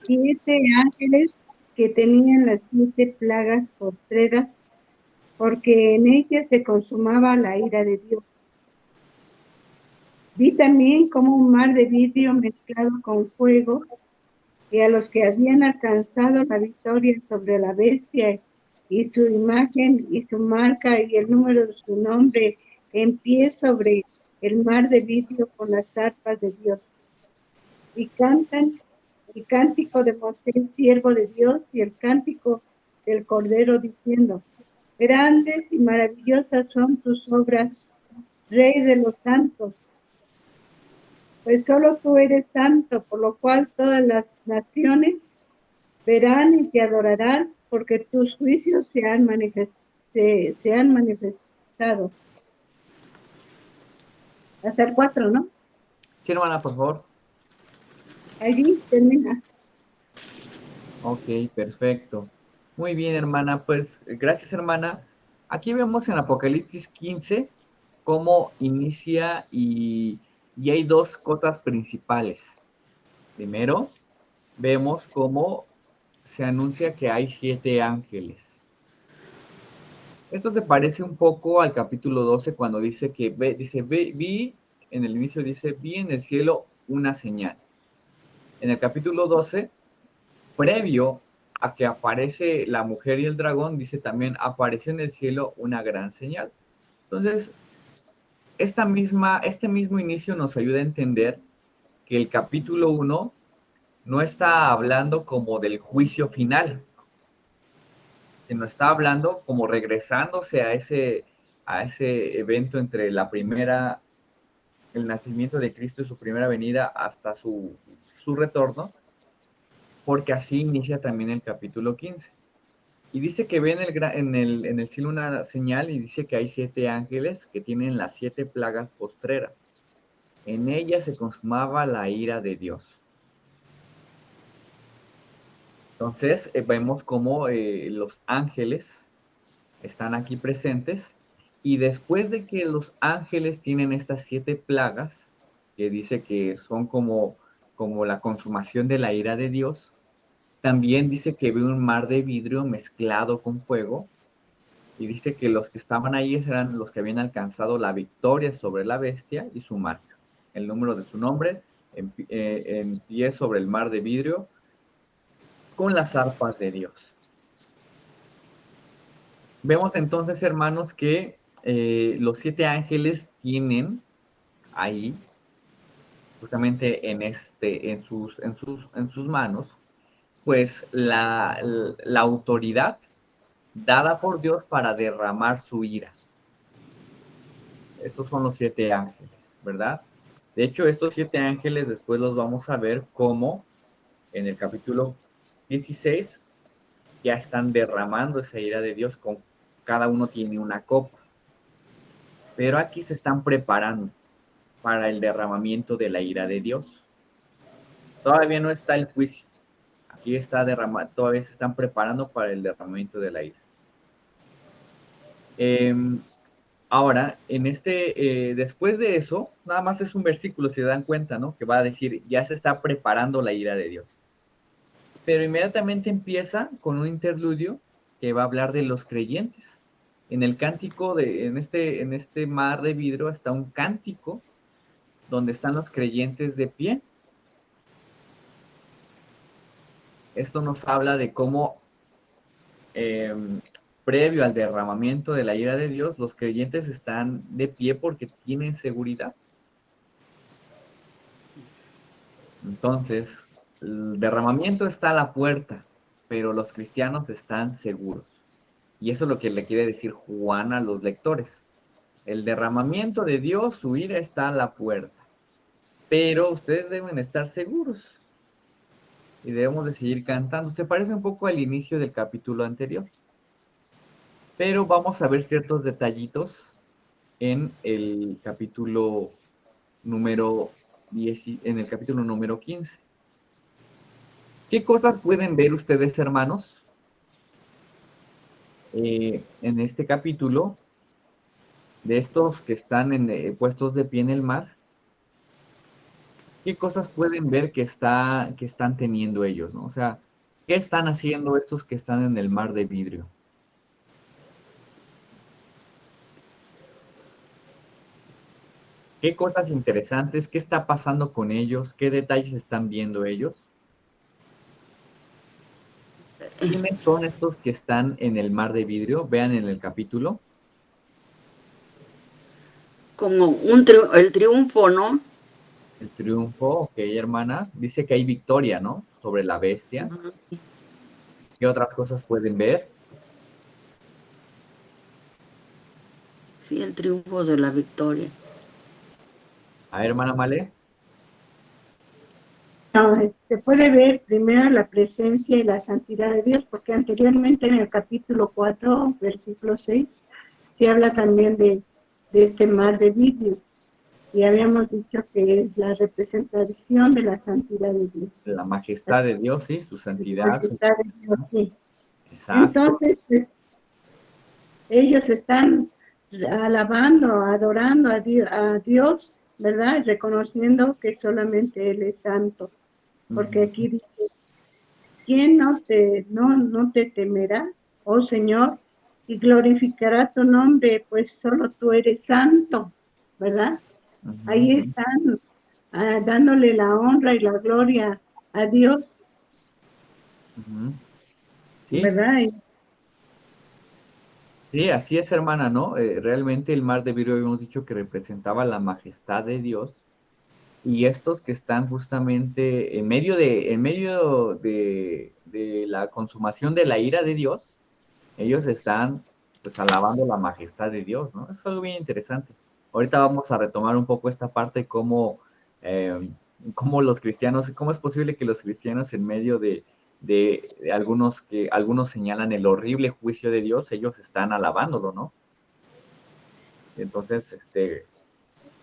7 ángeles que tenían las 7 plagas postreras, porque en ellas se consumaba la ira de Dios. Vi también como un mar de vidrio mezclado con fuego, y a los que habían alcanzado la victoria sobre la bestia y su imagen y su marca y el número de su nombre, en pie sobre el mar de vidrio con las arpas de Dios. Y cantan el cántico de Moisés, siervo de Dios, y el cántico del Cordero, diciendo: grandes y maravillosas son tus obras, Rey de los santos, pues solo tú eres santo, por lo cual todas las naciones verán y te adorarán, porque tus juicios se han manifestado. Hasta el 4, ¿no? Sí, hermana, por favor. Allí termina. Ok, perfecto. Muy bien, hermana. Pues gracias, hermana. Aquí vemos en Apocalipsis 15 cómo inicia y hay dos cosas principales. Primero, vemos cómo se anuncia que hay 7 ángeles. Esto se parece un poco al capítulo 12 cuando dice que vi, en el inicio dice, vi en el cielo una señal. En el capítulo 12, previo a que aparece la mujer y el dragón, dice también, apareció en el cielo una gran señal. Entonces, este mismo inicio nos ayuda a entender que el capítulo 1 no está hablando como del juicio final, sino está hablando como regresándose a ese evento entre el nacimiento de Cristo y su primera venida hasta su retorno, porque así inicia también el capítulo 15. Y dice que ve en el cielo una señal y dice que hay 7 ángeles que tienen las 7 plagas postreras. En ellas se consumaba la ira de Dios. Entonces vemos cómo los ángeles están aquí presentes y después de que los ángeles tienen estas 7 plagas, que dice que son como la consumación de la ira de Dios, también dice que ve un mar de vidrio mezclado con fuego. Y dice que los que estaban ahí eran los que habían alcanzado la victoria sobre la bestia y su marca. El número de su nombre en pie sobre el mar de vidrio con las arpas de Dios. Vemos entonces, hermanos, que los 7 ángeles tienen ahí, justamente en sus manos, pues la autoridad dada por Dios para derramar su ira. Estos son los 7 ángeles, ¿verdad? De hecho, estos 7 ángeles después los vamos a ver cómo en el capítulo 16 ya están derramando esa ira de Dios, con cada uno tiene una copa. Pero aquí se están preparando para el derramamiento de la ira de Dios. Todavía no está el juicio. Aquí está derramando, todavía se están preparando para el derramamiento de la ira. Eh, Ahora, después de eso, nada más es un versículo, si se dan cuenta, ¿no? Que va a decir, ya se está preparando la ira de Dios. Pero inmediatamente empieza con un interludio que va a hablar de los creyentes. En el cántico, en este mar de vidrio, está un cántico donde están los creyentes de pie. Esto nos habla de cómo, eh, previo al derramamiento de la ira de Dios, los creyentes están de pie porque tienen seguridad. Entonces, el derramamiento está a la puerta, pero los cristianos están seguros. Y eso es lo que le quiere decir Juan a los lectores. El derramamiento de Dios, su ira está a la puerta, pero ustedes deben estar seguros y debemos de seguir cantando. Se parece un poco al inicio del capítulo anterior, pero vamos a ver ciertos detallitos en el capítulo número 10, en el capítulo número 15. ¿Qué cosas pueden ver ustedes, hermanos, en este capítulo de estos que están puestos de pie en el mar? ¿Qué cosas pueden ver que están teniendo ellos, ¿no? O sea, ¿qué están haciendo estos que están en el mar de vidrio? ¿Qué cosas interesantes? ¿Qué está pasando con ellos? ¿Qué detalles están viendo ellos? ¿Quiénes son estos que están en el mar de vidrio? Vean en el capítulo. Como el triunfo, ¿no? El triunfo, ok, hermana. Dice que hay victoria, ¿no? Sobre la bestia. ¿Qué otras cosas pueden ver? Sí, el triunfo de la victoria. A ver, hermana Male. No, se puede ver primero la presencia y la santidad de Dios, porque anteriormente en el capítulo 4, versículo 6, se habla también de este mar de vidrio. Y habíamos dicho que es la representación de la santidad de Dios. La majestad de Dios, sí, su La santidad. majestad de Dios, sí. Exacto. Entonces, pues, ellos están alabando, adorando a Dios, ¿verdad? Reconociendo que solamente Él es santo. Porque Ujú, aquí dice, ¿quién no te temerá, oh Señor, y glorificará tu nombre? Pues solo tú eres santo, ¿verdad? ujú, Ahí ujú, están dándole la honra y la gloria a Dios, ujú. Sí, ¿verdad? sí, así es, hermana, ¿no? Realmente el mar de vidrio habíamos dicho que representaba la majestad de Dios. Y estos que están justamente en medio de la consumación de la ira de Dios, ellos están pues alabando la majestad de Dios, ¿no? Es algo bien interesante. Ahorita vamos a retomar un poco esta parte, eh, cómo los cristianos, cómo es posible que los cristianos en medio de algunos señalan el horrible juicio de Dios, ellos están alabándolo, ¿no? Entonces,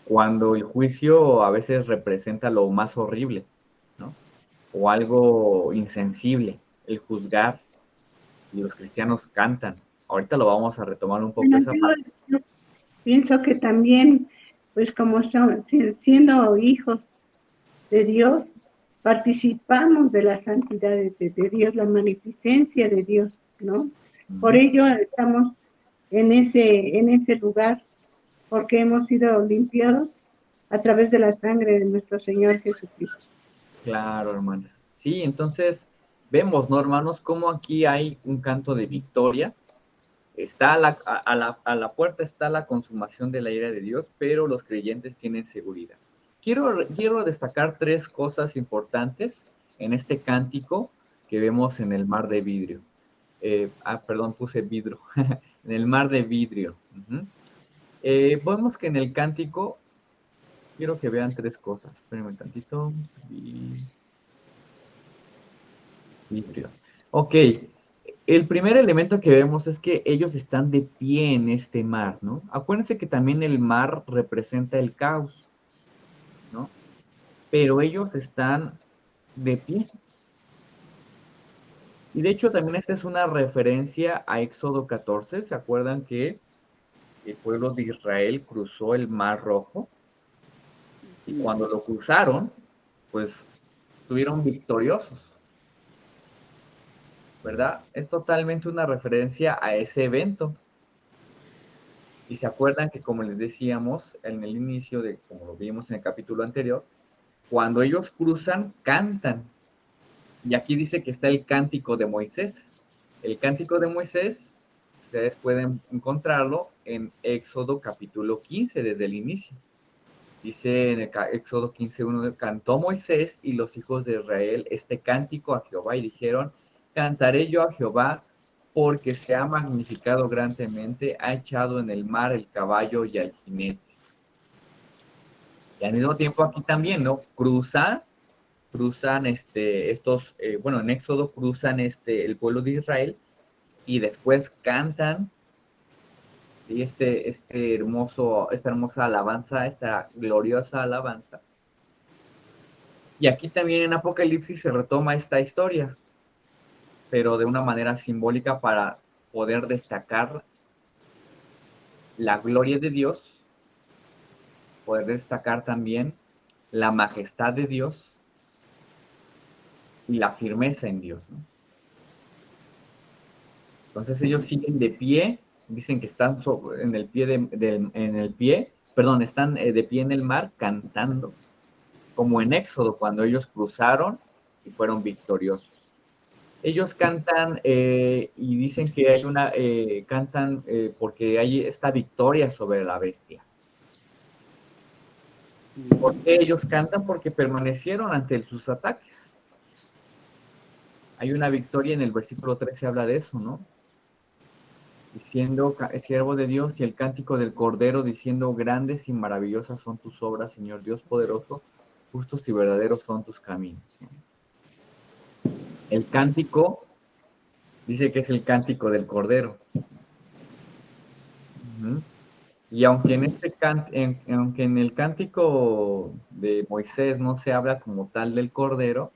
cuando el juicio a veces representa lo más horrible, ¿no? O algo insensible, el juzgar, y los cristianos cantan. Ahorita lo vamos a retomar un poco Bueno, esa parte. yo pienso que también, pues como son, siendo hijos de Dios, participamos de la santidad de Dios, la magnificencia de Dios, ¿no? Por Ujú. ello estamos en ese lugar, porque hemos sido limpiados a través de la sangre de nuestro Señor Jesucristo. Claro, hermana. Sí, entonces vemos, ¿no, hermanos? Cómo aquí hay un canto de victoria. Está a la puerta está la consumación de la ira de Dios, pero los creyentes tienen seguridad. Quiero destacar tres cosas importantes en este cántico que vemos en el mar de vidrio. Perdón, puse vidrio. En el mar de vidrio. Ujú. Vemos que en el cántico, quiero que vean tres cosas. Espérenme un tantito. Vidrio. Ok, el primer elemento que vemos es que ellos están de pie en este mar, ¿no? Acuérdense que también el mar representa el caos, ¿no? Pero ellos están de pie. Y de hecho también esta es una referencia a Éxodo 14. ¿Se acuerdan que el pueblo de Israel cruzó el mar rojo? Y cuando lo cruzaron, pues estuvieron victoriosos, ¿verdad? Es totalmente una referencia a ese evento. Y se acuerdan que, como les decíamos en el inicio, como lo vimos en el capítulo anterior, cuando ellos cruzan, cantan. Y aquí dice que está el cántico de Moisés. El cántico de Moisés, ustedes pueden encontrarlo en Éxodo capítulo 15, desde el inicio. Dice en el Éxodo 15:1, cantó Moisés y los hijos de Israel este cántico a Jehová y dijeron, cantaré yo a Jehová porque se ha magnificado grandemente, ha echado en el mar el caballo y al jinete. Y al mismo tiempo aquí también, ¿no? Cruzan bueno, en Éxodo cruzan el pueblo de Israel y después cantan, y esta hermosa alabanza, esta gloriosa alabanza. Y aquí también en Apocalipsis se retoma esta historia, pero de una manera simbólica para poder destacar la gloria de Dios, poder destacar también la majestad de Dios y la firmeza en Dios, ¿no? Entonces ellos siguen de pie, dicen que están en el pie están de pie en el mar cantando, como en Éxodo, cuando ellos cruzaron y fueron victoriosos. Ellos cantan y dicen que cantan porque hay esta victoria sobre la bestia. ¿Por qué ellos cantan? Porque permanecieron ante sus ataques. Hay una victoria en el versículo 13, habla de eso, ¿no? Diciendo, siervo de Dios, y el cántico del Cordero, diciendo, grandes y maravillosas son tus obras, Señor Dios poderoso, justos y verdaderos son tus caminos, ¿no? El cántico dice que es el cántico del Cordero. Y aunque aunque en el cántico de Moisés no se habla como tal del Cordero,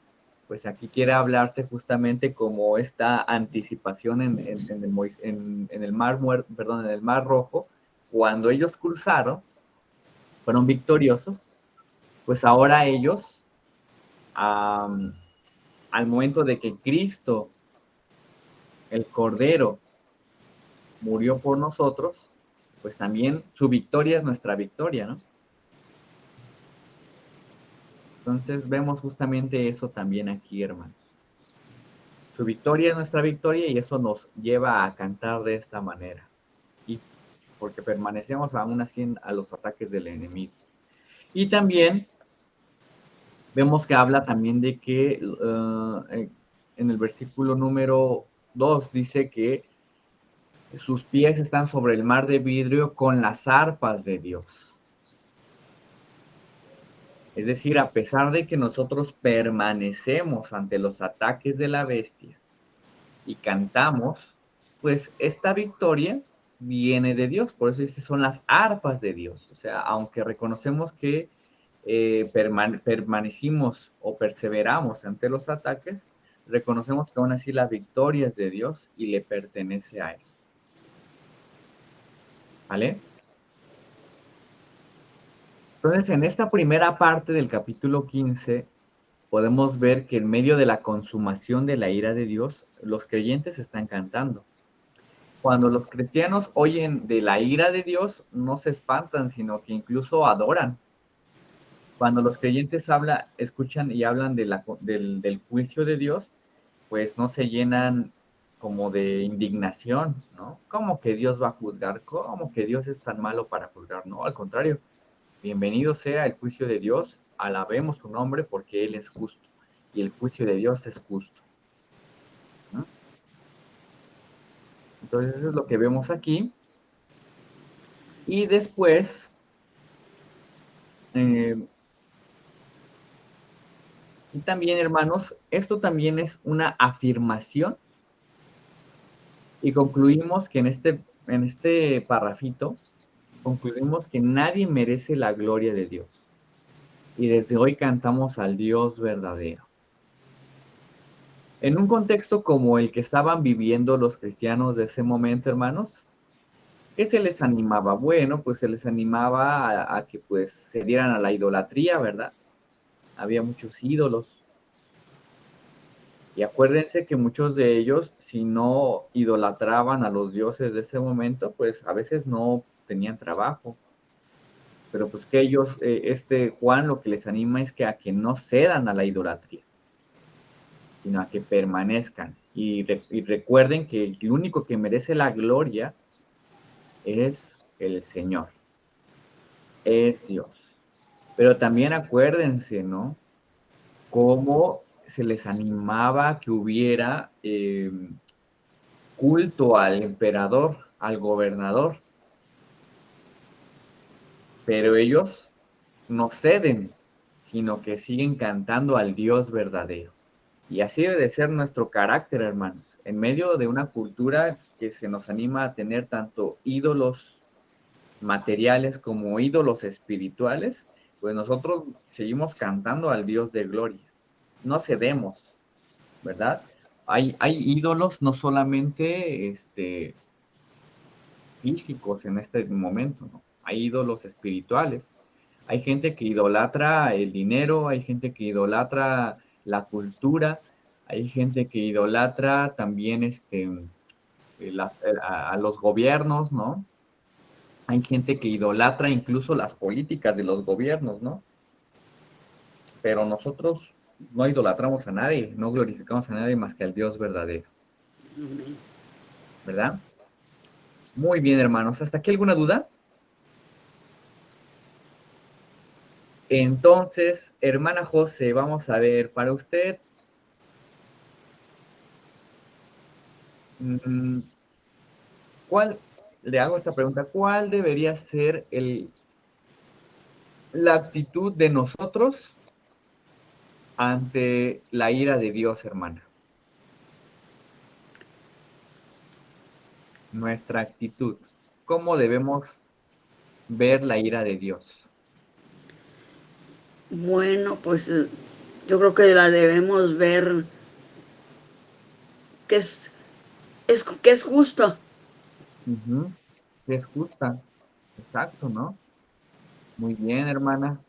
pues aquí quiere hablarse justamente como esta anticipación en el Mar Rojo, cuando ellos cruzaron, fueron victoriosos, pues ahora ellos, al momento de que Cristo, el Cordero, murió por nosotros, pues también su victoria es nuestra victoria, ¿no? Entonces vemos justamente eso también aquí, hermanos. Su victoria es nuestra victoria y eso nos lleva a cantar de esta manera. Y porque permanecemos aún así a los ataques del enemigo. Y también vemos que habla también de que en el versículo número 2 dice que sus pies están sobre el mar de vidrio con las arpas de Dios. Es decir, a pesar de que nosotros permanecemos ante los ataques de la bestia y cantamos, pues esta victoria viene de Dios. Por eso dice, son las arpas de Dios. O sea, aunque reconocemos que permanecimos o perseveramos ante los ataques, reconocemos que aún así la victoria es de Dios y le pertenece a Él. ¿Vale? Entonces, en esta primera parte del capítulo 15, podemos ver que en medio de la consumación de la ira de Dios, los creyentes están cantando. Cuando los cristianos oyen de la ira de Dios, no se espantan, sino que incluso adoran. Cuando los creyentes escuchan y hablan del juicio de Dios, pues no se llenan como de indignación, ¿no? ¿Cómo que Dios va a juzgar? ¿Cómo que Dios es tan malo para juzgar? No, al contrario, bienvenido sea el juicio de Dios, alabemos su nombre porque Él es justo y el juicio de Dios es justo, ¿no? Entonces eso es lo que vemos aquí. Y después, y también, hermanos, esto también es una afirmación. Y concluimos que en este parrafito, concluimos que nadie merece la gloria de Dios. Y desde hoy cantamos al Dios verdadero. En un contexto como el que estaban viviendo los cristianos de ese momento, hermanos, ¿qué se les animaba? Bueno, pues se les animaba a que pues se dieran a la idolatría, ¿verdad? Había muchos ídolos. Y acuérdense que muchos de ellos, si no idolatraban a los dioses de ese momento, pues a veces no tenían trabajo. Pero pues que ellos, Juan lo que les anima es que a que no cedan a la idolatría, sino a que permanezcan. Y recuerden que el único que merece la gloria es el Señor, es Dios. Pero también acuérdense, ¿no? Cómo se les animaba que hubiera culto al emperador, al gobernador. Pero ellos no ceden, sino que siguen cantando al Dios verdadero. Y así debe de ser nuestro carácter, hermanos. En medio de una cultura que se nos anima a tener tanto ídolos materiales como ídolos espirituales, pues nosotros seguimos cantando al Dios de gloria. No cedemos, ¿verdad? Hay ídolos no solamente físicos en este momento, ¿no? Hay ídolos espirituales. Hay gente que idolatra el dinero, hay gente que idolatra la cultura, hay gente que idolatra también a los gobiernos, ¿no? Hay gente que idolatra incluso las políticas de los gobiernos, ¿no? Pero nosotros no idolatramos a nadie, no glorificamos a nadie más que al Dios verdadero, Amén. ¿verdad? Muy bien, hermanos. ¿Hasta aquí alguna duda? Entonces, hermana José, vamos a ver, para usted, ¿cuál, le hago esta pregunta, ¿cuál debería ser la actitud de nosotros ante la ira de Dios, hermana? Nuestra actitud. ¿Cómo debemos ver la ira de Dios? Bueno, pues yo creo que la debemos ver que que es justo. Ujú. Es justa. Exacto, ¿no? Muy bien, hermana.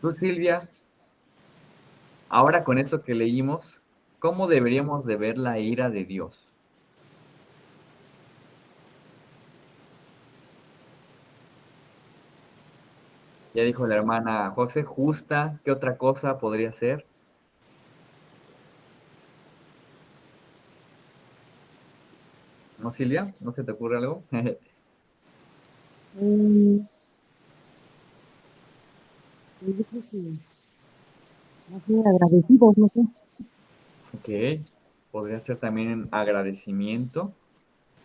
Tú, Silvia, ahora con eso que leímos, ¿cómo deberíamos de ver la ira de Dios? Ya dijo la hermana José, justa. ¿Qué otra cosa podría ser? ¿No, Silvia? ¿No se te ocurre algo? Mm, pues yo creo que más bien agradecidos, no sé. Ok. Podría ser también agradecimiento.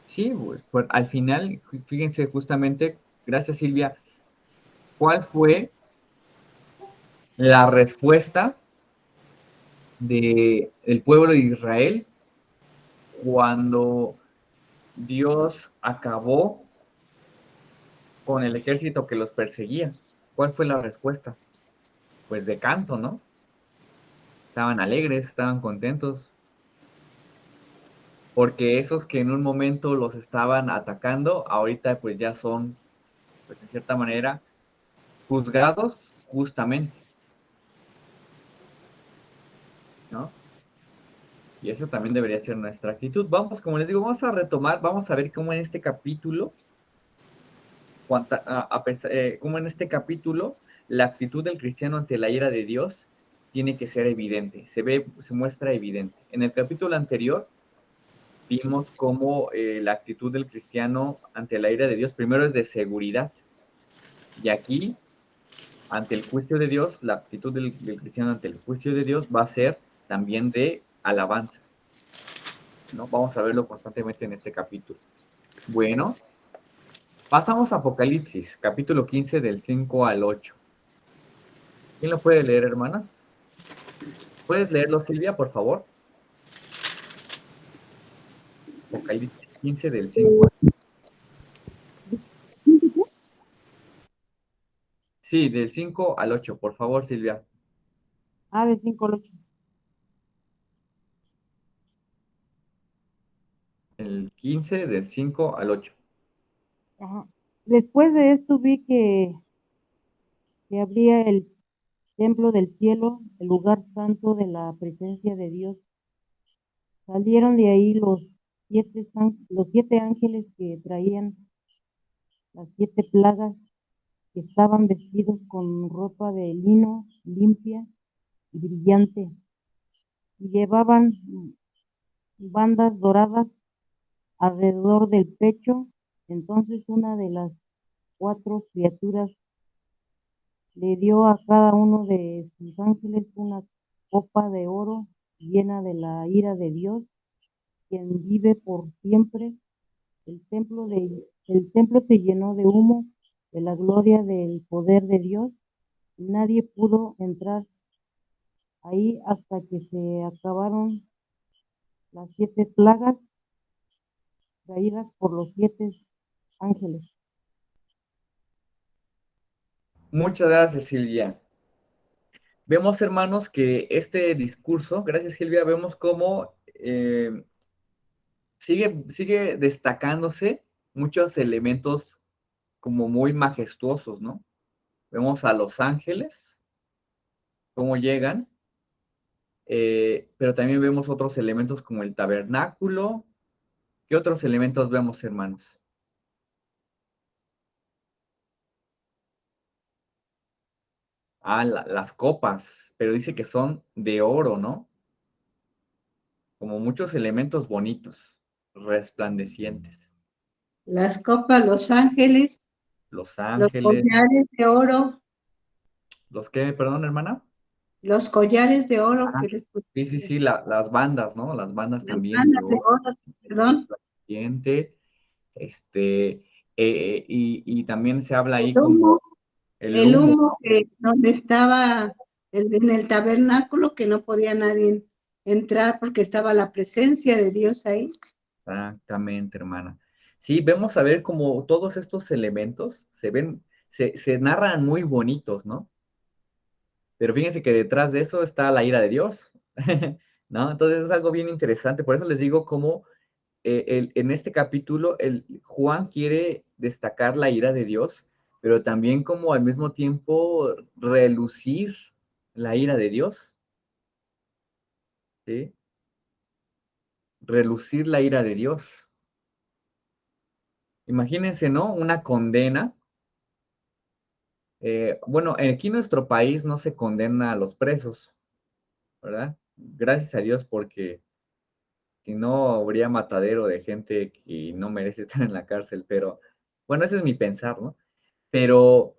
Sí, pues al final, fíjense justamente, gracias Silvia, ¿cuál fue la respuesta del pueblo de Israel cuando Dios acabó con el ejército que los perseguía? ¿Cuál fue la respuesta? Pues de canto, ¿no? Estaban alegres, estaban contentos, porque esos que en un momento los estaban atacando, ahorita pues ya son, pues en cierta manera, juzgados justamente, ¿no? Y eso también debería ser nuestra actitud. Vamos, como les digo, vamos a retomar, vamos a ver cómo en este capítulo, cómo en este capítulo la actitud del cristiano ante la ira de Dios tiene que ser evidente, se muestra evidente. En el capítulo anterior vimos cómo la actitud del cristiano ante la ira de Dios primero es de seguridad. Y aquí, ante el juicio de Dios, la actitud del cristiano ante el juicio de Dios va a ser también de alabanza, ¿no? Vamos a verlo constantemente en este capítulo. Bueno, pasamos a Apocalipsis, capítulo 15 del 5 al 8. ¿Quién lo puede leer, hermanas? ¿Puedes leerlo, Silvia, por favor? Apocalipsis 15 del 5 al 8. Sí, del 5 al 8, por favor, Silvia. De 5 al 8. El 15 del 5 al 8. Ajá. Después de esto vi que abría el templo del cielo, el lugar santo de la presencia de Dios. Salieron de ahí los 7 ángeles que traían las 7 plagas, que estaban vestidos con ropa de lino limpia y brillante, y llevaban bandas doradas alrededor del pecho. Entonces una de las 4 criaturas le dio a cada uno de sus ángeles una copa de oro llena de la ira de Dios, quien vive por siempre. El templo se llenó de humo, de la gloria del poder de Dios, y nadie pudo entrar ahí hasta que se acabaron las 7 plagas traídas por los 7 ángeles. Muchas gracias, Silvia. Vemos, hermanos, que este discurso, gracias, Silvia, vemos cómo sigue destacándose muchos elementos como muy majestuosos, ¿no? vemos a los ángeles, cómo llegan, pero también vemos otros elementos como el tabernáculo. ¿Qué otros elementos vemos, hermanos? Las copas, pero dice que son de oro, ¿no? Como muchos elementos bonitos, resplandecientes. Las copas, los ángeles, Los los ángeles, collares de oro, ¿los qué, perdón, hermana? los collares de oro Ah, que les sí, las bandas, ¿no? Las bandas las también de bandas de oro, oro, perdón, resplandeciente, y también se habla el ahí como humo, el el humo, humo que donde estaba en el tabernáculo, que no podía nadie entrar porque estaba la presencia de Dios ahí. exactamente, hermana. Sí, vemos a ver como todos estos elementos se narran muy bonitos, ¿no? Pero fíjense que detrás de eso está la ira de Dios, ¿no? Entonces es algo bien interesante. Por eso les digo cómo en este capítulo Juan quiere destacar la ira de Dios, pero también como al mismo tiempo relucir la ira de Dios, ¿sí? Relucir la ira de Dios. Imagínense, ¿no? Una condena. Bueno, aquí en nuestro país no se condena a los presos, ¿verdad? Gracias a Dios porque si no habría matadero de gente que no merece estar en la cárcel, pero bueno, ese es mi pensar, ¿no? Pero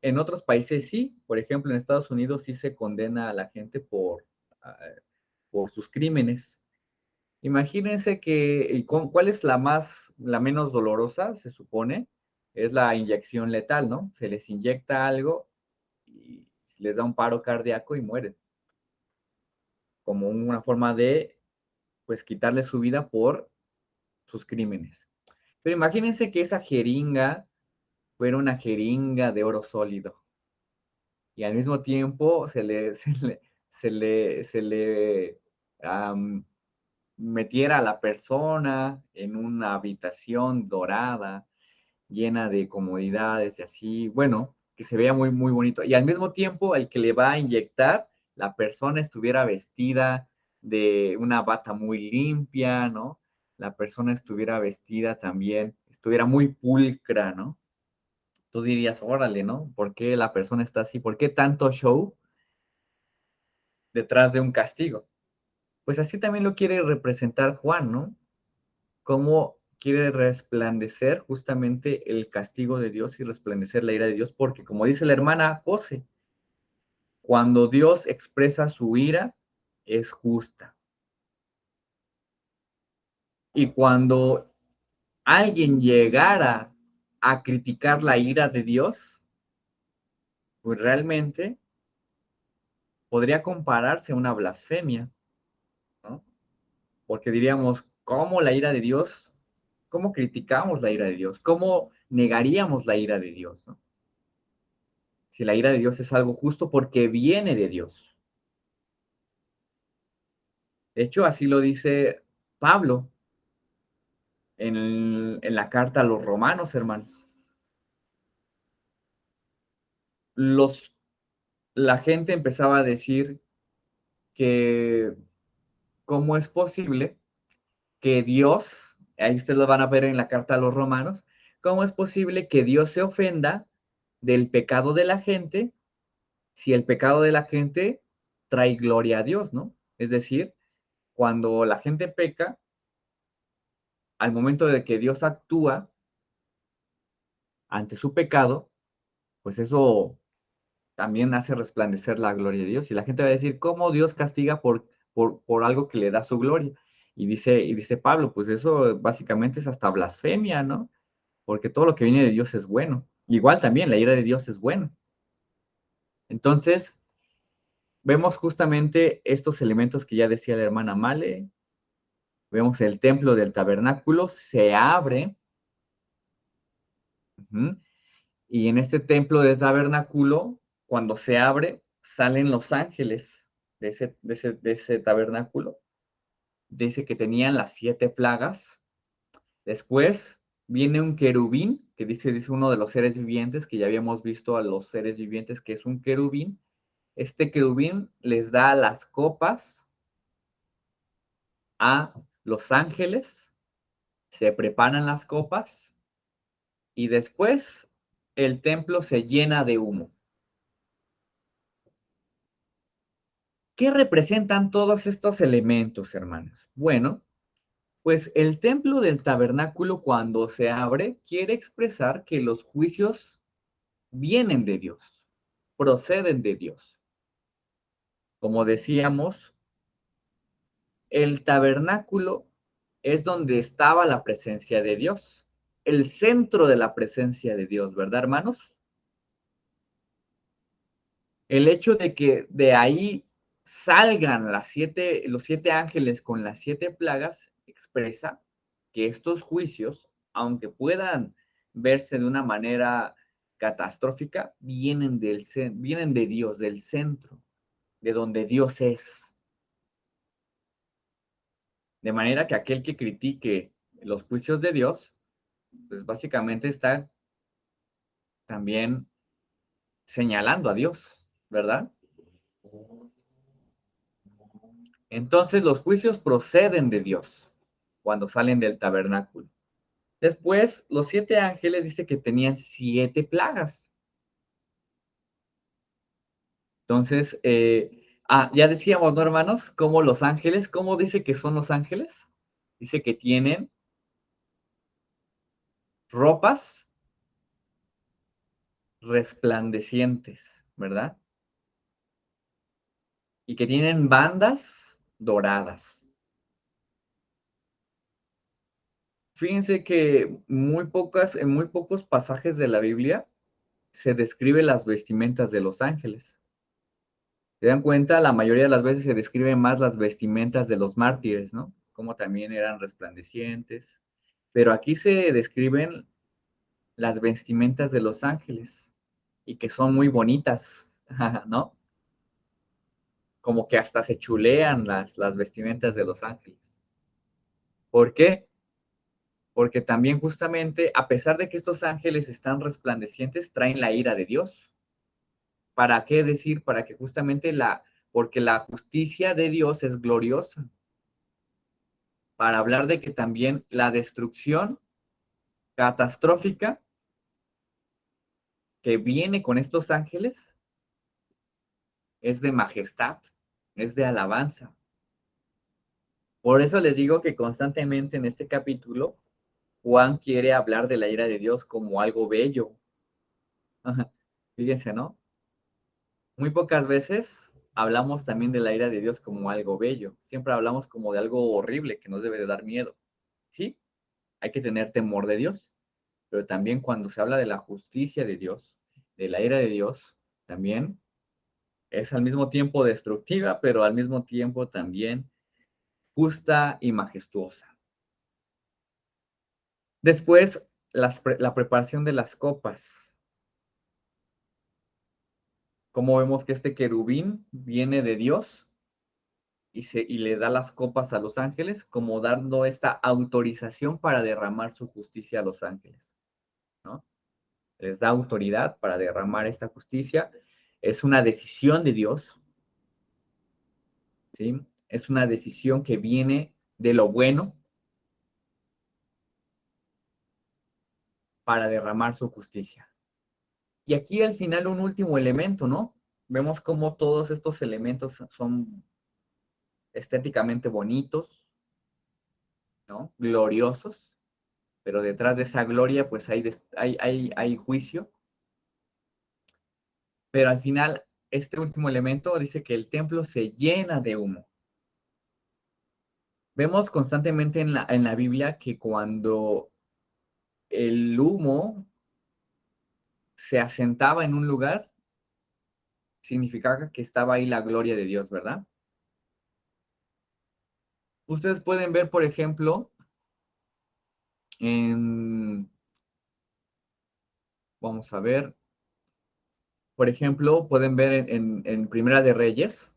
en otros países sí, por ejemplo, en Estados Unidos sí se condena a la gente ah, por sus crímenes. Imagínense ¿cuál es la menos dolorosa, se supone? Es la inyección letal, ¿no? Se les inyecta algo y les da un paro cardíaco y mueren, como una forma de, pues, quitarle su vida por sus crímenes. Pero imagínense que esa jeringa fuera una jeringa de oro sólido y al mismo tiempo se le metiera a la persona en una habitación dorada, llena de comodidades y así, bueno, que se vea muy, muy bonito. Y al mismo tiempo, el que le va a inyectar, la persona estuviera vestida de una bata muy limpia, ¿no? La persona estuviera vestida también, estuviera muy pulcra, ¿no? Tú dirías, órale, ¿no? ¿Por qué la persona está así? ¿Por qué tanto show detrás de un castigo? Pues así también lo quiere representar Juan, ¿no? Cómo quiere resplandecer justamente el castigo de Dios y resplandecer la ira de Dios, porque como dice la hermana José, cuando Dios expresa su ira, es justa. Y cuando alguien llegara a criticar la ira de Dios, pues realmente podría compararse a una blasfemia, ¿no? Porque diríamos, ¿cómo la ira de Dios? ¿Cómo criticamos la ira de Dios? ¿Cómo negaríamos la ira de Dios, ¿no? Si la ira de Dios es algo justo porque viene de Dios. De hecho, así lo dice Pablo en la carta a los romanos, hermanos. Los, la gente empezaba a decir que cómo es posible que Dios, ahí ustedes lo van a ver en la carta a los romanos, cómo es posible que Dios se ofenda del pecado de la gente si el pecado de la gente trae gloria a Dios, ¿no? Es decir, cuando la gente peca, al momento de que Dios actúa ante su pecado, pues eso también hace resplandecer la gloria de Dios. Y la gente va a decir, ¿cómo Dios castiga por algo que le da su gloria? Y dice Pablo, pues eso básicamente es hasta blasfemia, ¿no? Porque todo lo que viene de Dios es bueno. Igual también la ira de Dios es buena. Entonces, vemos justamente estos elementos que ya decía la hermana Male. Vemos el templo del tabernáculo, se abre. Y en este templo del tabernáculo, cuando se abre, salen los ángeles de ese tabernáculo. Dice que tenían las 7 plagas. Después viene un querubín que dice uno de los seres vivientes, que ya habíamos visto a los seres vivientes, que es un querubín. Este querubín les da las copas a los ángeles, se preparan las copas y después el templo se llena de humo. ¿Qué representan todos estos elementos, hermanos? Bueno, pues el templo del tabernáculo, cuando se abre, quiere expresar que los juicios vienen de Dios, proceden de Dios. Como decíamos, el tabernáculo es donde estaba la presencia de Dios, el centro de la presencia de Dios, ¿verdad, hermanos? El hecho de que de ahí salgan los 7 ángeles con las 7 plagas expresa que estos juicios, aunque puedan verse de una manera catastrófica, vienen de Dios, del centro, de donde Dios es. De manera que aquel que critique los juicios de Dios, pues básicamente está también señalando a Dios, ¿verdad? Entonces los juicios proceden de Dios cuando salen del tabernáculo. Después, los 7 ángeles dice que tenían 7 plagas. Entonces, ya decíamos, ¿no, hermanos? Cómo los ángeles, ¿cómo dice que son los ángeles? Dice que tienen ropas resplandecientes, ¿verdad? Y que tienen bandas doradas. Fíjense que en muy pocos pasajes de la Biblia se describe las vestimentas de los ángeles. ¿Se dan cuenta? La mayoría de las veces se describen más las vestimentas de los mártires, ¿no? Como también eran resplandecientes. Pero aquí se describen las vestimentas de los ángeles y que son muy bonitas, ¿no? Como que hasta se chulean las vestimentas de los ángeles. ¿Por qué? Porque también justamente, a pesar de que estos ángeles están resplandecientes, traen la ira de Dios. ¿Para qué decir? Para que justamente porque la justicia de Dios es gloriosa. Para hablar de que también la destrucción catastrófica que viene con estos ángeles es de majestad, es de alabanza. Por eso les digo que constantemente en este capítulo, Juan quiere hablar de la ira de Dios como algo bello. Fíjense, ¿no? Muy pocas veces hablamos también de la ira de Dios como algo bello. Siempre hablamos como de algo horrible que nos debe de dar miedo. Sí, hay que tener temor de Dios, pero también cuando se habla de la justicia de Dios, de la ira de Dios, también es al mismo tiempo destructiva, pero al mismo tiempo también justa y majestuosa. Después, la preparación de las copas. Como vemos que este querubín viene de Dios y le da las copas a los ángeles, como dando esta autorización para derramar su justicia a los ángeles, ¿no? Les da autoridad para derramar esta justicia. Es una decisión de Dios, ¿sí? Es una decisión que viene de lo bueno para derramar su justicia. Y aquí al final un último elemento, ¿no? Vemos cómo todos estos elementos son estéticamente bonitos, ¿no? Gloriosos, pero detrás de esa gloria pues hay juicio. Pero al final, este último elemento dice que el templo se llena de humo. Vemos constantemente en la Biblia que cuando el humo se asentaba en un lugar, significaba que estaba ahí la gloria de Dios, ¿verdad? Ustedes pueden ver, por ejemplo, vamos a ver, por ejemplo, pueden ver en Primera de Reyes,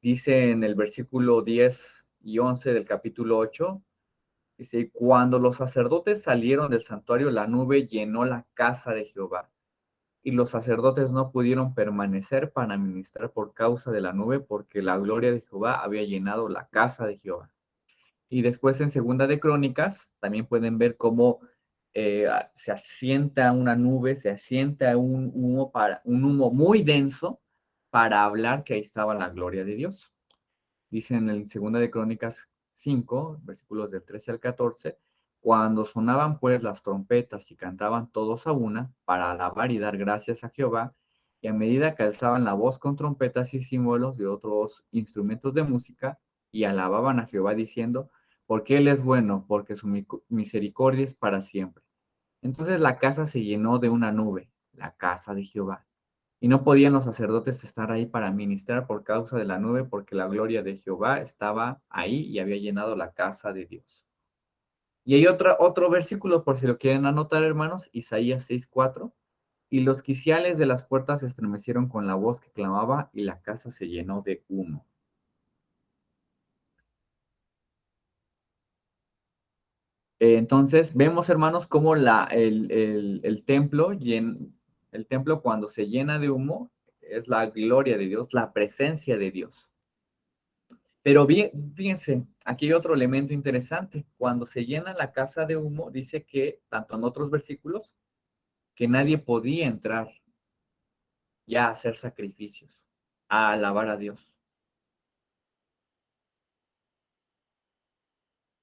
dice en el versículo 10 y 11 del capítulo 8, Dice, y cuando los sacerdotes salieron del santuario, la nube llenó la casa de Jehová. Y los sacerdotes no pudieron permanecer para ministrar por causa de la nube, porque la gloria de Jehová había llenado la casa de Jehová. Y después en Segunda de Crónicas también pueden ver cómo se asienta una nube, se asienta un humo muy denso para hablar que ahí estaba la gloria de Dios. Dice en el Segunda de Crónicas 5, versículos del 13 al 14, cuando sonaban pues las trompetas y cantaban todos a una para alabar y dar gracias a Jehová, y a medida que alzaban la voz con trompetas y símbolos de otros instrumentos de música, y alababan a Jehová diciendo, porque Él es bueno, porque su misericordia es para siempre. Entonces la casa se llenó de una nube, la casa de Jehová. Y no podían los sacerdotes estar ahí para ministrar por causa de la nube, porque la gloria de Jehová estaba ahí y había llenado la casa de Dios. Y hay otro versículo, por si lo quieren anotar, hermanos, Isaías 6:4. Y los quiciales de las puertas se estremecieron con la voz que clamaba, y la casa se llenó de humo. Entonces, vemos, hermanos, cómo el templo, el templo cuando se llena de humo, es la gloria de Dios, la presencia de Dios. Pero bien, fíjense, aquí hay otro elemento interesante. Cuando se llena la casa de humo, dice que, tanto en otros versículos, que nadie podía entrar ya a hacer sacrificios, a alabar a Dios.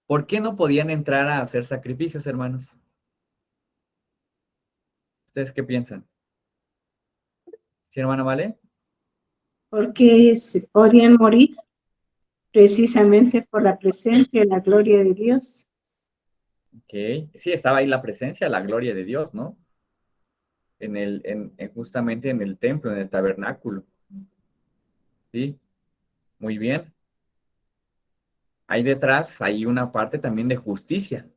¿Por qué no podían entrar a hacer sacrificios, hermanos? ¿Ustedes qué piensan? ¿Sí, hermana, vale? Porque se podían morir precisamente por la presencia y la gloria de Dios. Ok. Sí, estaba ahí la presencia, la gloria de Dios, ¿no? Justamente en el templo, en el tabernáculo. Sí, muy bien. Ahí detrás hay una parte también de justicia.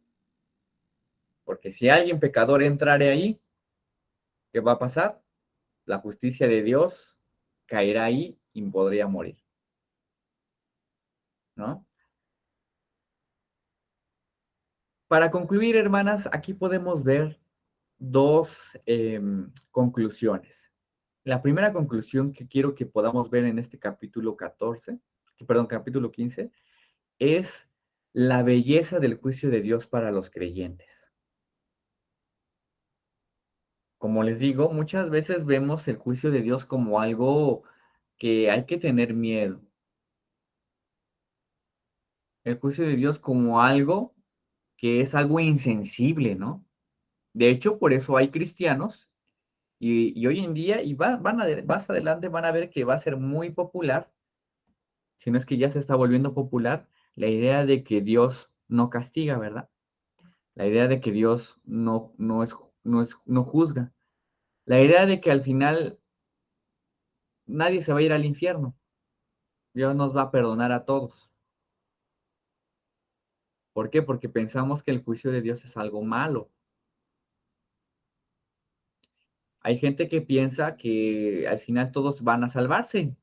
Porque si alguien pecador entrare ahí, ¿qué va a pasar? La justicia de Dios caerá ahí y podría morir, ¿no? Para concluir, hermanas, aquí podemos ver dos conclusiones. La primera conclusión que quiero que podamos ver en este capítulo 14, perdón, capítulo 15, es la belleza del juicio de Dios para los creyentes. Como les digo, muchas veces vemos el juicio de Dios como algo que hay que tener miedo. El juicio de Dios como algo que es algo insensible, ¿no? De hecho, por eso hay cristianos y hoy en día, y más adelante van a ver que va a ser muy popular, si no es que ya se está volviendo popular, la idea de que Dios no castiga, ¿verdad? La idea de que Dios no juzga. La idea de que al final nadie se va a ir al infierno. Dios nos va a perdonar a todos. ¿Por qué? Porque pensamos que el juicio de Dios es algo malo. Hay gente que piensa que al final todos van a salvarse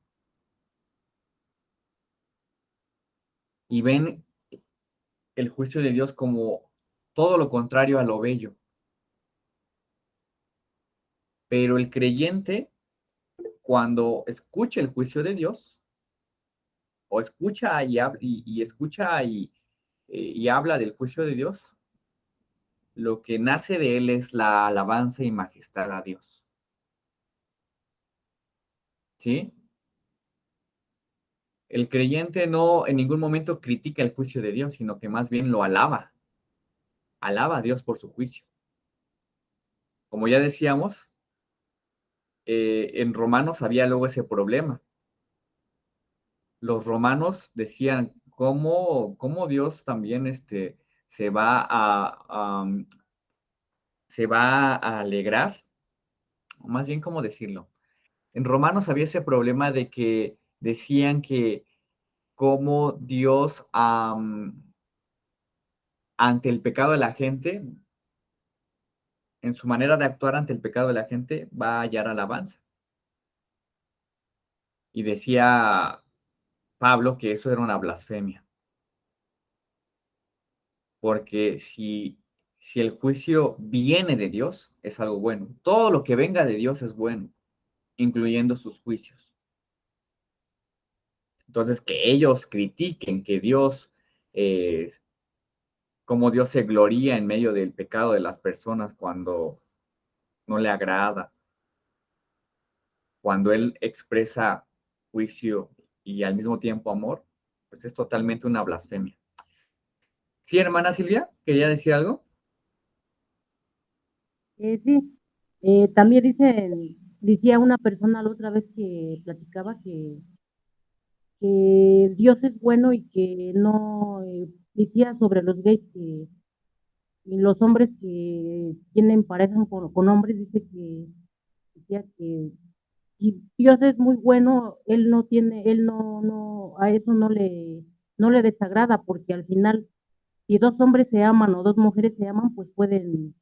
y ven el juicio de Dios como todo lo contrario a lo bello. Pero el creyente, cuando escucha el juicio de Dios, o escucha y escucha y habla del juicio de Dios, lo que nace de él es la alabanza y majestad a Dios. ¿Sí? El creyente no en ningún momento critica el juicio de Dios, sino que más bien lo alaba. Alaba a Dios por su juicio. Como ya decíamos, en Romanos había luego ese problema. Los romanos decían cómo Dios también se va se va a alegrar, o más bien, ¿cómo decirlo? En Romanos había ese problema de que decían que cómo Dios, ante el pecado de la gente, en su manera de actuar ante el pecado de la gente, va a hallar alabanza. Y decía Pablo que eso era una blasfemia. porque si el juicio viene de Dios, es algo bueno. Todo lo que venga de Dios es bueno, incluyendo sus juicios. Entonces, que ellos critiquen que Dios, como Dios se gloría en medio del pecado de las personas cuando no le agrada, cuando Él expresa juicio y al mismo tiempo amor, pues es totalmente una blasfemia. Sí, hermana Silvia, ¿quería decir algo? Sí, también decía una persona la otra vez que platicaba que Dios es bueno y que no, decía sobre los gays que los hombres que tienen pareja con hombres, decía que si Dios es muy bueno, a eso no le desagrada, porque al final, si dos hombres se aman o dos mujeres se aman, pues pueden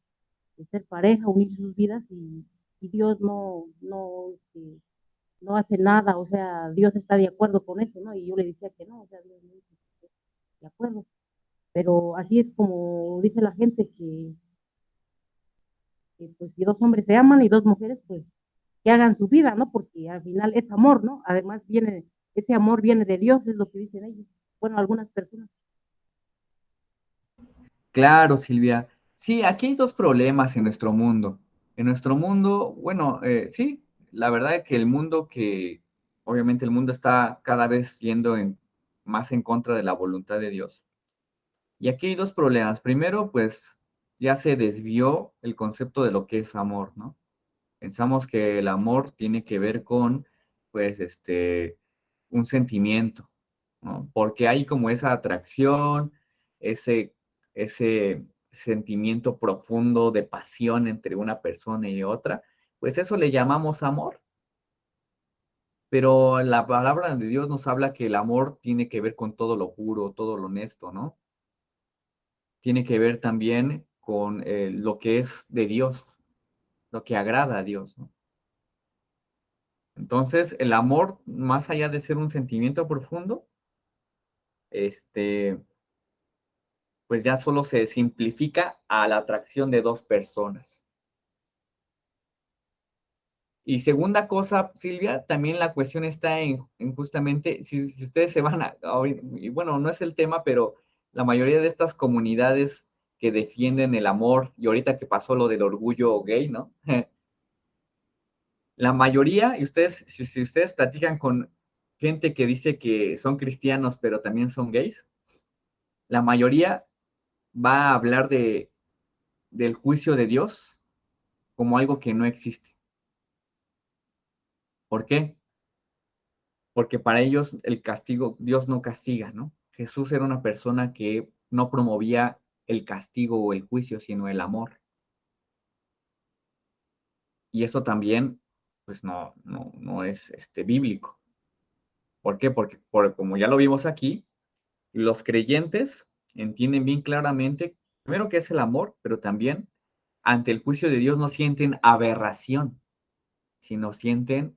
ser pareja, unir sus vidas y Dios no hace nada, o sea, Dios está de acuerdo con eso, ¿no? Y yo le decía que no, o sea, Dios no dice que esté de acuerdo. Pero así es como dice la gente que pues si dos hombres se aman y dos mujeres, pues que hagan su vida, ¿no? Porque al final es amor, ¿no? Además ese amor viene de Dios, es lo que dicen ellos. Bueno, algunas personas. Claro, Silvia. Sí, aquí hay dos problemas en nuestro mundo. En nuestro mundo, bueno, sí, la verdad es que obviamente el mundo está cada vez yendo más en contra de la voluntad de Dios. Y aquí hay dos problemas. Primero, pues ya se desvió el concepto de lo que es amor, ¿no? Pensamos que el amor tiene que ver con, pues, un sentimiento, ¿no? Porque hay como esa atracción, ese, ese sentimiento profundo de pasión entre una persona y otra, pues eso le llamamos amor. Pero la palabra de Dios nos habla que el amor tiene que ver con todo lo puro, todo lo honesto, ¿no? Tiene que ver también con lo que es de Dios, lo que agrada a Dios, ¿no? Entonces, el amor, más allá de ser un sentimiento profundo, este, pues ya solo se simplifica a la atracción de dos personas. Y segunda cosa, Silvia, también la cuestión está en justamente, si ustedes se van y bueno, no es el tema, pero la mayoría de estas comunidades que defienden el amor, y ahorita que pasó lo del orgullo gay, ¿no? La mayoría, y ustedes, si ustedes platican con gente que dice que son cristianos, pero también son gays, la mayoría va a hablar del juicio de Dios como algo que no existe. ¿Por qué? Porque para ellos el castigo, Dios no castiga, ¿no? Jesús era una persona que no promovía el castigo o el juicio, sino el amor. Y eso también, pues no es bíblico. ¿Por qué? Porque como ya lo vimos aquí, los creyentes entienden bien claramente, primero que es el amor, pero también ante el juicio de Dios no sienten aberración, sino sienten,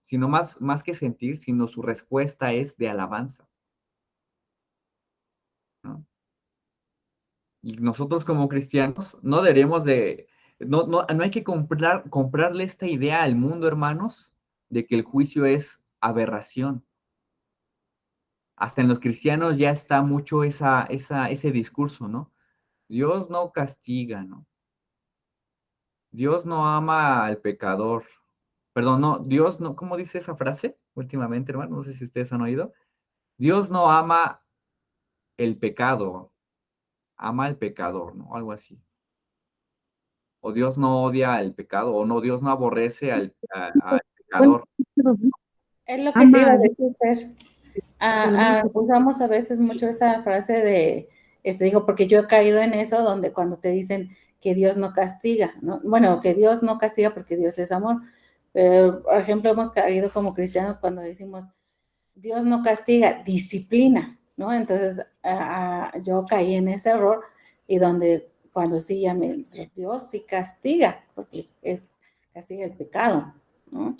sino más que sentir, sino su respuesta es de alabanza, ¿no? Y nosotros como cristianos no deberíamos no hay que comprarle esta idea al mundo, hermanos, de que el juicio es aberración. Hasta en los cristianos ya está mucho ese discurso, ¿no? Dios no castiga, ¿no? Dios no ama al pecador. Perdón, no, Dios no, ¿cómo dice esa frase últimamente, hermano? No sé si ustedes han oído. Dios no ama el pecado, ama al pecador, ¿no? Algo así. O Dios no odia al pecado, o no, Dios no aborrece al Bueno, pecador. Es lo que te iba ama a a Dios, decir, Fer. pero no Usamos a veces mucho esa frase de, digo, porque yo he caído en eso, donde cuando te dicen que Dios no castiga, ¿no? Bueno, que Dios no castiga porque Dios es amor. Pero, por ejemplo, hemos caído como cristianos cuando decimos, Dios no castiga, disciplina, ¿no? Entonces, yo caí en ese error y donde cuando sí ya me dice, Dios sí castiga, porque castiga el pecado, ¿no?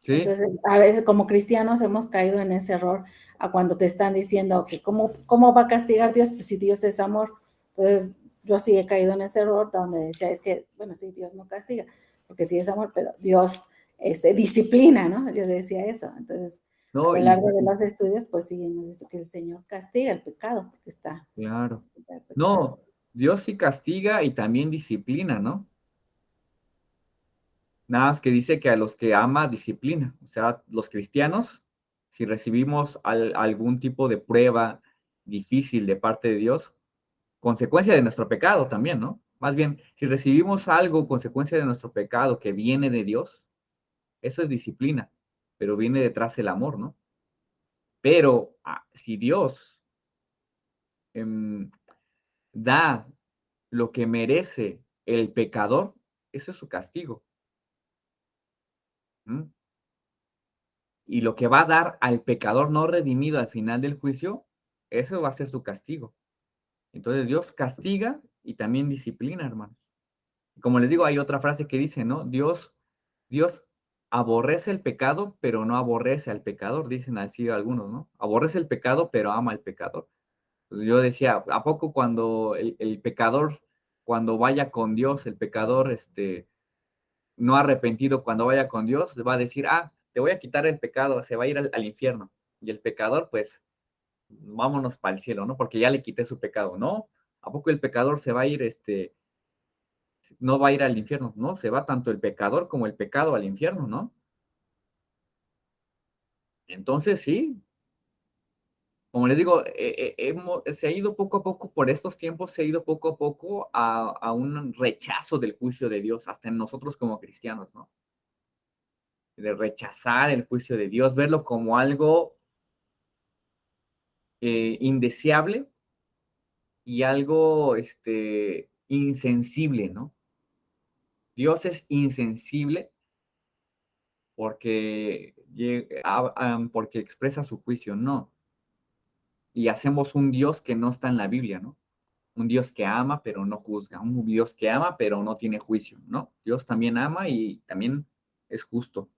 ¿Sí? Entonces, a veces como cristianos hemos caído en ese error a cuando te están diciendo que cómo va a castigar Dios, pues si Dios es amor. Entonces, yo sí he caído en ese error donde decía, es que, bueno, sí, Dios no castiga, porque sí es amor, pero Dios disciplina, ¿no? Yo decía eso. Entonces, a No, lo largo de los estudios, pues sí, hemos visto que el Señor castiga el pecado, porque está claro. el pecado. No, Dios sí castiga y también disciplina, ¿no? Nada más que dice que a los que ama, disciplina. O sea, los cristianos, si recibimos algún tipo de prueba difícil de parte de Dios, consecuencia de nuestro pecado también, ¿no? Más bien, si recibimos algo, consecuencia de nuestro pecado que viene de Dios, eso es disciplina, pero viene detrás el amor, ¿no? Pero si Dios em, da lo que merece el pecador, eso es su castigo. ¿Mm? Y lo que va a dar al pecador no redimido al final del juicio, eso va a ser su castigo. Entonces Dios castiga y también disciplina, hermanos. Como les digo, hay otra frase que dice, ¿no? Dios aborrece el pecado, pero no aborrece al pecador, dicen así algunos, ¿no? Aborrece el pecado, pero ama al pecador. Pues yo decía, ¿a poco cuando el pecador, cuando vaya con Dios, el pecador, no arrepentido, cuando vaya con Dios, va a decir, te voy a quitar el pecado, se va a ir al infierno. Y el pecador, pues, vámonos para el cielo, ¿no? Porque ya le quité su pecado, ¿no? ¿A poco el pecador se va a ir, no va a ir al infierno? No, se va tanto el pecador como el pecado al infierno, ¿no? Entonces, sí, como les digo, se ha ido poco a poco, por estos tiempos, se ha ido poco a poco a un rechazo del juicio de Dios, hasta en nosotros como cristianos, ¿no? De rechazar el juicio de Dios, verlo como algo indeseable y algo insensible, ¿no? Dios es insensible porque expresa su juicio, no. Y hacemos un Dios que no está en la Biblia, ¿no? Un Dios que ama pero no juzga, un Dios que ama pero no tiene juicio, ¿no? Dios también ama y también es justo,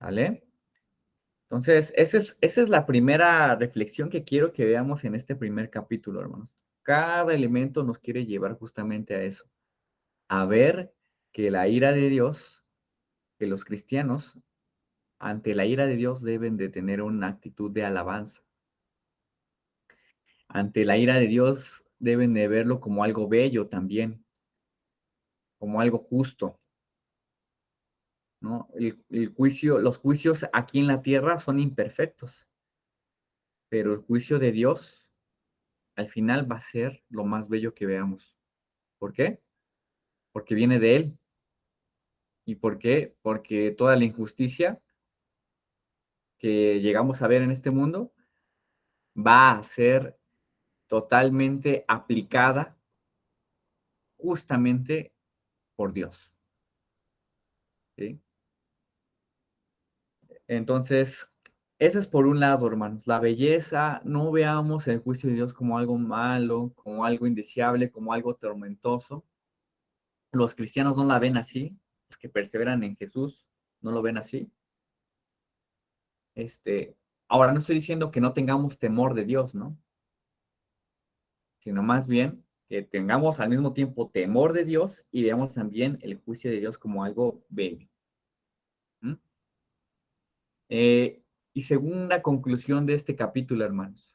¿vale? Entonces, esa es la primera reflexión que quiero que veamos en este primer capítulo, hermanos. Cada elemento nos quiere llevar justamente a eso, a ver que la ira de Dios, que los cristianos, ante la ira de Dios deben de tener una actitud de alabanza. Ante la ira de Dios deben de verlo como algo bello también, como algo justo, ¿no? Los juicios aquí en la tierra son imperfectos, pero el juicio de Dios al final va a ser lo más bello que veamos. ¿Por qué? Porque viene de Él. ¿Y por qué? Porque toda la injusticia que llegamos a ver en este mundo va a ser totalmente aplicada justamente por Dios. ¿Sí? Entonces, eso es por un lado, hermanos. La belleza, no veamos el juicio de Dios como algo malo, como algo indeseable, como algo tormentoso. Los cristianos no la ven así, los que perseveran en Jesús no lo ven así. Ahora no estoy diciendo que no tengamos temor de Dios, ¿no? Sino más bien que tengamos al mismo tiempo temor de Dios y veamos también el juicio de Dios como algo bello. ¿Mm? Y segunda conclusión de este capítulo, hermanos.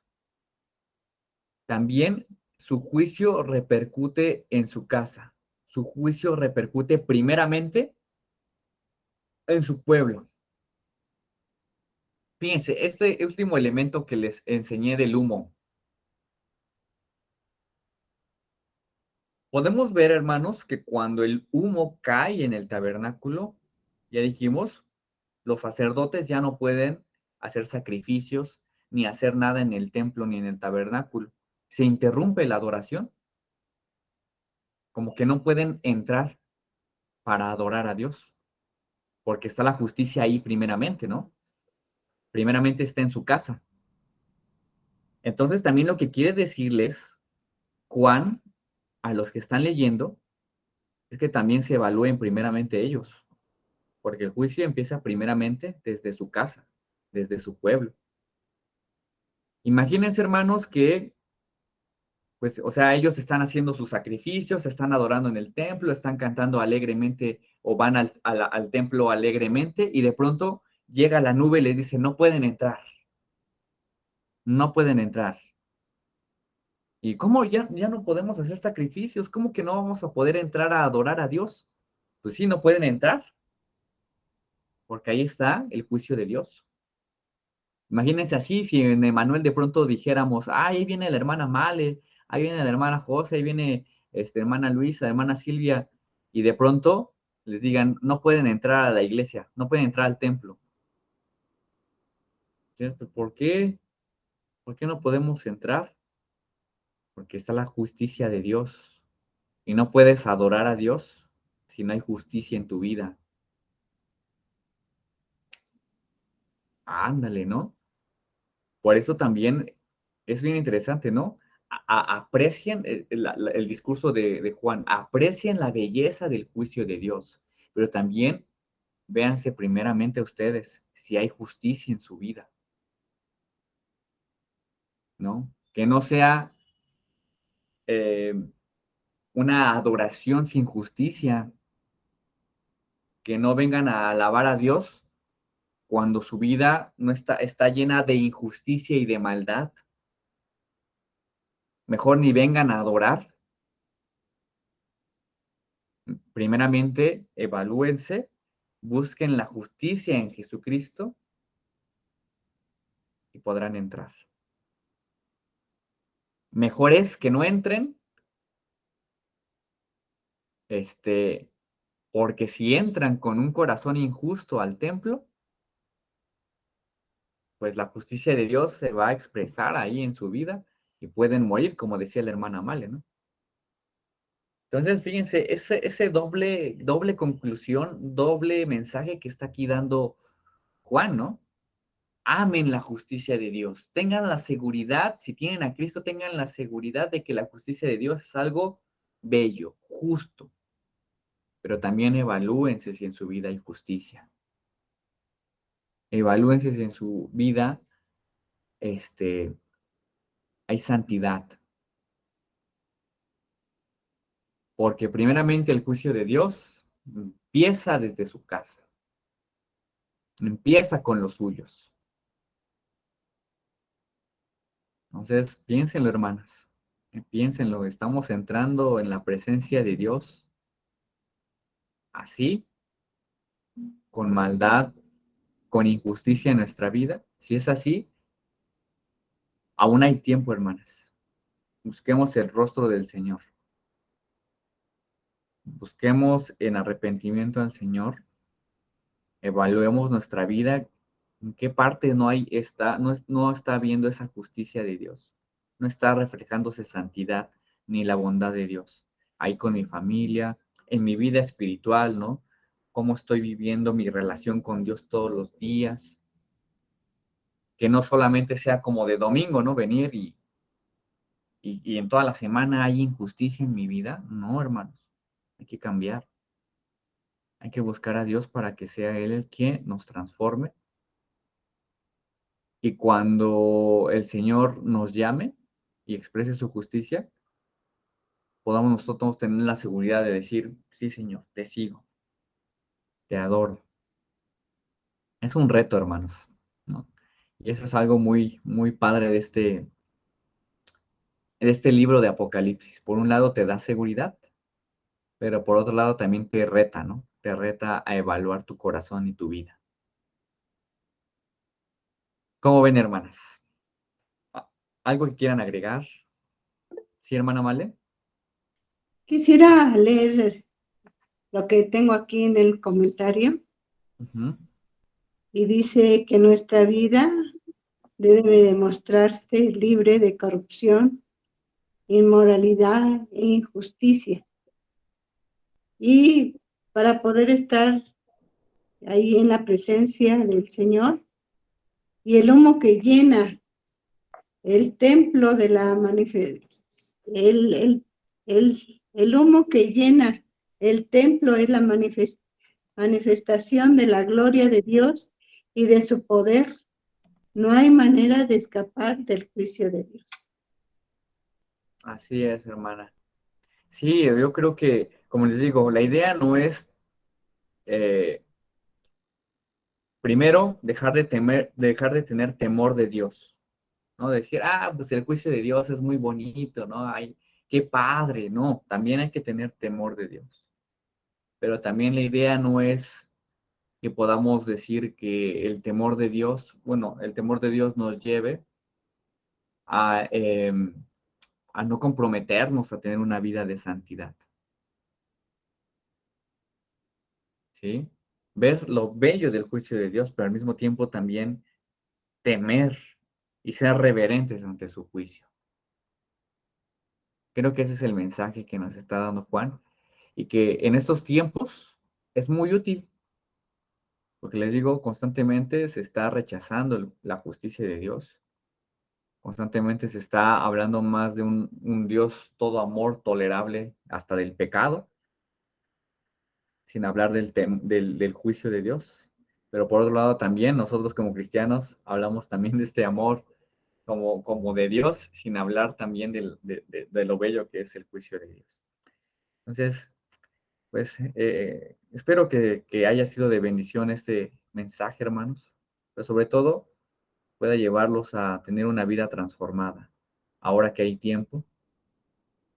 También su juicio repercute en su casa. Su juicio repercute primeramente en su pueblo. Fíjense, este último elemento que les enseñé del humo. Podemos ver, hermanos, que cuando el humo cae en el tabernáculo, ya dijimos, los sacerdotes ya no pueden hacer sacrificios ni hacer nada en el templo ni en el tabernáculo. Se interrumpe la adoración, como que no pueden entrar para adorar a Dios, porque está la justicia ahí primeramente, ¿no? Primeramente está en su casa. Entonces también lo que quiere decirles Juan a los que están leyendo es que también se evalúen primeramente ellos, porque el juicio empieza primeramente desde su casa, desde su pueblo. Imagínense, hermanos, que, pues, o sea, ellos están haciendo sus sacrificios, están adorando en el templo, están cantando alegremente o van al templo alegremente y de pronto llega la nube y les dice, no pueden entrar, no pueden entrar. ¿Y cómo ya no podemos hacer sacrificios? ¿Cómo que no vamos a poder entrar a adorar a Dios? Pues sí, no pueden entrar, porque ahí está el juicio de Dios. Imagínense así, si en Emanuel de pronto dijéramos, ahí viene la hermana Male, ahí viene la hermana José, ahí viene hermana Luisa, hermana Silvia, y de pronto les digan, no pueden entrar a la iglesia, no pueden entrar al templo. ¿Cierto? ¿Por qué? ¿Por qué no podemos entrar? Porque está la justicia de Dios. Y no puedes adorar a Dios si no hay justicia en tu vida. Ándale, ¿no? Por eso también es bien interesante, ¿no? Aprecien el discurso de Juan, aprecien la belleza del juicio de Dios, pero también véanse primeramente a ustedes si hay justicia en su vida, ¿no? Que no sea eh, una adoración sin justicia, que no vengan a alabar a Dios cuando su vida no está llena de injusticia y de maldad. Mejor ni vengan a adorar. Primeramente, evalúense, busquen la justicia en Jesucristo y podrán entrar. Mejor es que no entren, porque si entran con un corazón injusto al templo, pues la justicia de Dios se va a expresar ahí en su vida y pueden morir, como decía la hermana Male, ¿no? Entonces, fíjense, ese doble conclusión, doble mensaje que está aquí dando Juan, ¿no? Amen la justicia de Dios. Tengan la seguridad, si tienen a Cristo, tengan la seguridad de que la justicia de Dios es algo bello, justo. Pero también evalúense si en su vida hay justicia. Evalúense si en su vida hay santidad. Porque primeramente el juicio de Dios empieza desde su casa. Empieza con los suyos. Entonces, piénsenlo, hermanas. Piénsenlo. Estamos entrando en la presencia de Dios así, con maldad, con injusticia en nuestra vida. Si es así, aún hay tiempo, hermanas. Busquemos el rostro del Señor. Busquemos en arrepentimiento al Señor. Evaluemos nuestra vida. ¿En qué parte no está viendo esa justicia de Dios? No está reflejándose santidad ni la bondad de Dios. Ahí con mi familia, en mi vida espiritual, ¿no? Cómo estoy viviendo mi relación con Dios todos los días. Que no solamente sea como de domingo, ¿no? Venir y en toda la semana hay injusticia en mi vida. No, hermanos. Hay que cambiar. Hay que buscar a Dios para que sea Él el que nos transforme. Y cuando el Señor nos llame y exprese su justicia, podamos nosotros tener la seguridad de decir, sí, Señor, te sigo, te adoro. Es un reto, hermanos, ¿no? Y eso es algo muy, muy padre de este libro de Apocalipsis. Por un lado te da seguridad, pero por otro lado también te reta, ¿no? Te reta a evaluar tu corazón y tu vida. ¿Cómo ven, hermanas? ¿Algo que quieran agregar? ¿Sí, hermana Male? Quisiera leer lo que tengo aquí en el comentario. Uh-huh. Y dice que nuestra vida debe demostrarse libre de corrupción, inmoralidad e injusticia. Y para poder estar ahí en la presencia del Señor, y el humo que llena el templo de la manifestación, el humo que llena el templo es la manifestación de la gloria de Dios y de su poder. No hay manera de escapar del juicio de Dios. Así es, hermana. Sí, yo creo que, como les digo, la idea no es, primero, dejar de tener temor de Dios, ¿no? Decir, pues el juicio de Dios es muy bonito, ¿no? Ay, qué padre, no, también hay que tener temor de Dios. Pero también la idea no es que podamos decir que el temor de Dios, bueno, el temor de Dios nos lleve a, a no comprometernos a tener una vida de santidad, ¿sí? Ver lo bello del juicio de Dios, pero al mismo tiempo también temer y ser reverentes ante su juicio. Creo que ese es el mensaje que nos está dando Juan y que en estos tiempos es muy útil, porque les digo, constantemente se está rechazando la justicia de Dios, constantemente se está hablando más de un Dios todo amor, tolerable hasta del pecado, sin hablar del juicio de Dios. Pero por otro lado también nosotros como cristianos hablamos también de este amor como de Dios, sin hablar también de lo bello que es el juicio de Dios. Entonces, pues espero que haya sido de bendición este mensaje, hermanos, pero sobre todo pueda llevarlos a tener una vida transformada, ahora que hay tiempo,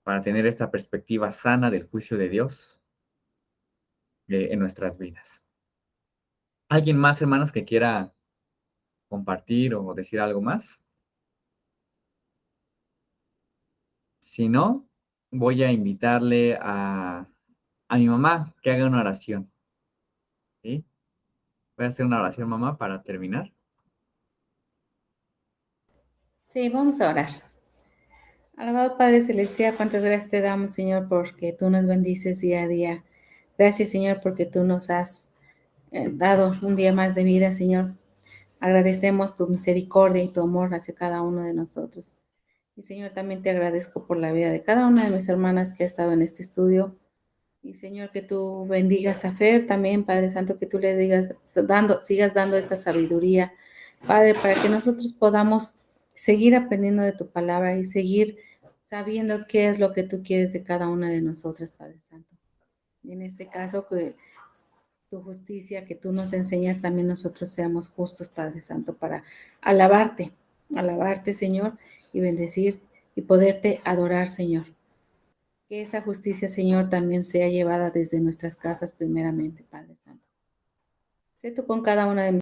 para tener esta perspectiva sana del juicio de Dios en nuestras vidas. ¿Alguien más, hermanos, que quiera compartir o decir algo más? Si no, voy a invitarle a mi mamá que haga una oración, ¿sí? Voy a hacer una oración, mamá, para terminar. Sí, vamos a orar. Alabado Padre Celestial, cuántas gracias te damos, Señor, porque tú nos bendices día a día. Gracias, Señor, porque tú nos has dado un día más de vida, Señor. Agradecemos tu misericordia y tu amor hacia cada uno de nosotros. Y, Señor, también te agradezco por la vida de cada una de mis hermanas que ha estado en este estudio. Y, Señor, que tú bendigas a Fer también, Padre Santo, que tú le sigas dando esa sabiduría, Padre, para que nosotros podamos seguir aprendiendo de tu palabra y seguir sabiendo qué es lo que tú quieres de cada una de nosotras, Padre Santo. Y en este caso, que tu justicia que tú nos enseñas, también nosotros seamos justos, Padre Santo, para alabarte, Señor, y bendecir y poderte adorar, Señor. Que esa justicia, Señor, también sea llevada desde nuestras casas primeramente, Padre Santo. Sé tú con cada una de